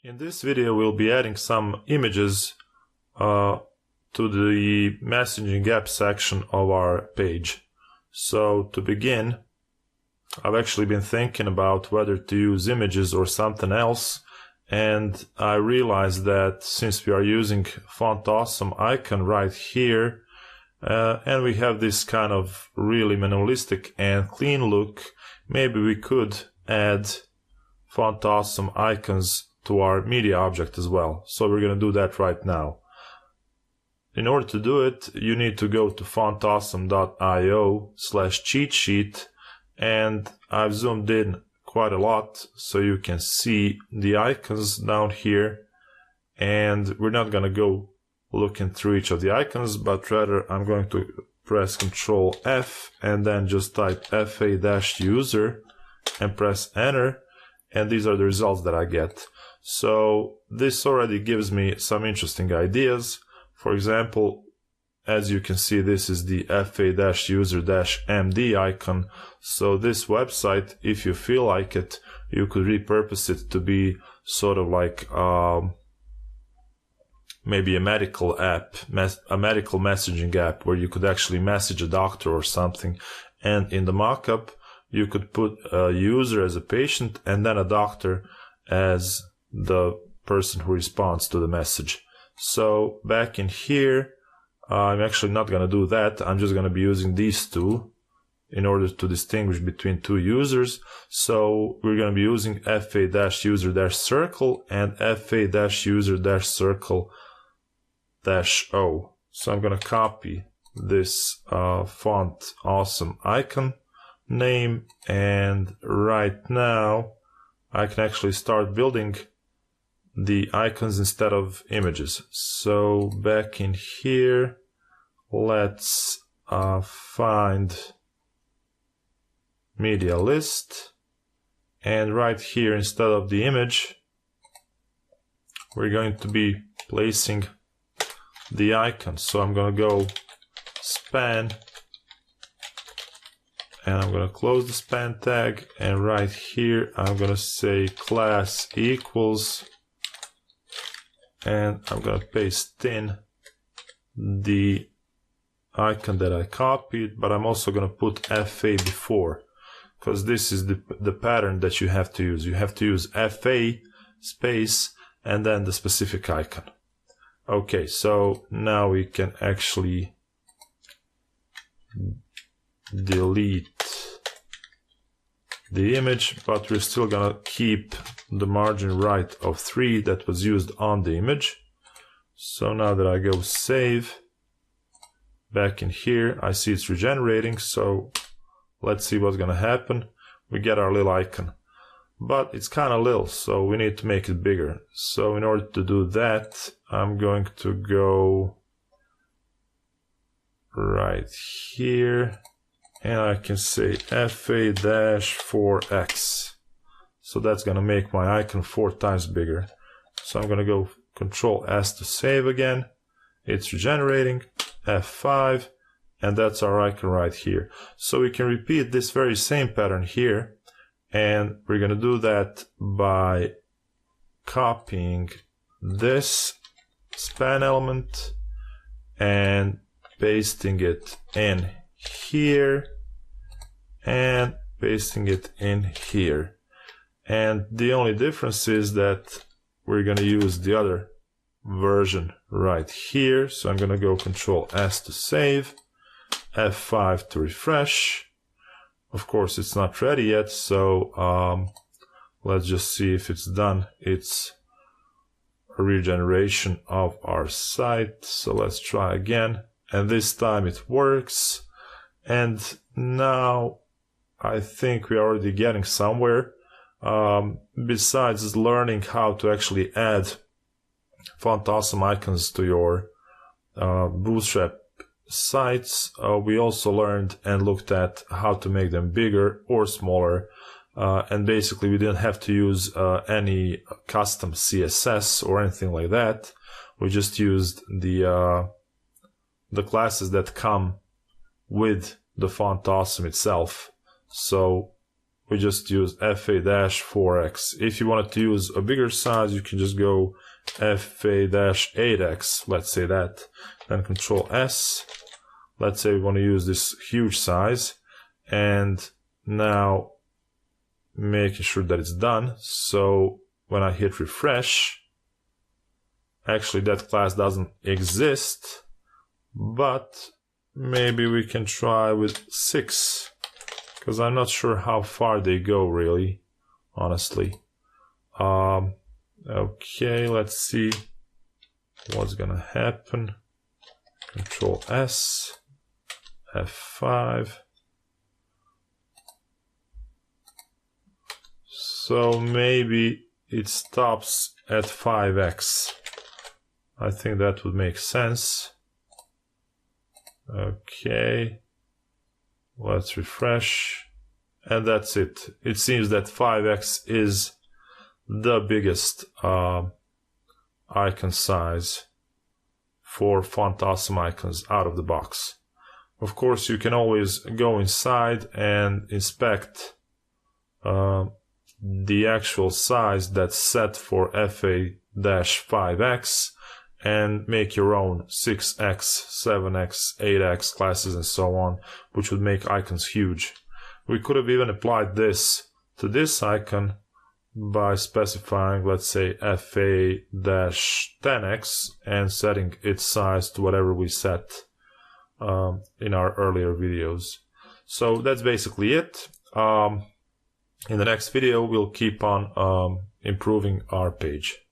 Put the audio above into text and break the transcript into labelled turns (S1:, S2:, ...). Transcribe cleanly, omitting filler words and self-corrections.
S1: In this video, we'll be adding some images to the messaging app section of our page. So to begin, I've actually been thinking about whether to use images or something else, and I realized that since we are using FontAwesome icon right here, and we have this kind of really minimalistic and clean look, maybe we could add FontAwesome icons to our media object as well. So we're going to do that right now. In order to do it, you need to go to fontawesome.io/cheat sheet, and I've zoomed in quite a lot so you can see the icons down here, and we're not going to go looking through each of the icons, but rather I'm going to press Ctrl F and then just type fa-user and press enter, and these are the results that I get. So this already gives me some interesting ideas. For example, as you can see, this is the fa-user-md icon. So this website, if you feel like it, you could repurpose it to be sort of like maybe a medical app, a medical messaging app where you could actually message a doctor or something. And in the mockup, you could put a user as a patient and then a doctor as the person who responds to the message. So back in here, I'm actually not going to do that. I'm just going to be using these two in order to distinguish between two users. So we're going to be using fa-user-circle and fa-user-circle-o. So I'm going to copy this FontAwesome icon name, and right now I can actually start building the icons instead of images. So back in here, let's find media list, and right here instead of the image we're going to be placing the icon. So I'm going to go span, and I'm going to close the span tag, and right here I'm going to say class equals, and I'm going to paste in the icon that I copied, but I'm also going to put FA before, because this is the pattern that you have to use. You have to use FA space and then the specific icon. Okay, so now we can actually delete the image, but we're still going to keep the margin right of 3 that was used on the image. So now that I go save, back in here I see it's regenerating, so let's see what's going to happen. We get our little icon, but it's kind of little, so we need to make it bigger. So in order to do that, I'm going to go right here, and I can say fa-4x. So that's going to make my icon 4 times bigger. So I'm going to go Ctrl S to save again. It's regenerating, F5, and that's our icon right here. So we can repeat this very same pattern here, and we're going to do that by copying this span element and pasting it in here and pasting it in here. And the only difference is that we're going to use the other version right here. So I'm going to go Ctrl S to save, F5 to refresh. Of course, it's not ready yet, so let's just see if it's done. It's a regeneration of our site. So let's try again, and this time it works. And now I think we are already getting somewhere. Besides learning how to actually add FontAwesome icons to your Bootstrap sites, we also learned and looked at how to make them bigger or smaller, and basically we didn't have to use any custom CSS or anything like that. We just used the classes that come with the FontAwesome itself. So we just use FA-4x. If you wanted to use a bigger size, you can just go FA-8x, let's say that. Then Control S. Let's say we want to use this huge size. And now making sure that it's done. So when I hit refresh, actually that class doesn't exist, but maybe we can try with 6, because I'm not sure how far they go really, honestly. Okay, let's see what's gonna happen. Control S, F5. So maybe it stops at 5x. I think that would make sense. Okay, let's refresh, and that's it. It seems that 5x is the biggest icon size for FontAwesome icons out of the box. Of course, you can always go inside and inspect the actual size that's set for FA-5x and make your own 6x, 7x, 8x classes and so on, which would make icons huge. We could have even applied this to this icon by specifying, let's say, FA-10x and setting its size to whatever we set in our earlier videos. So that's basically it. In the next video, we'll keep on improving our page.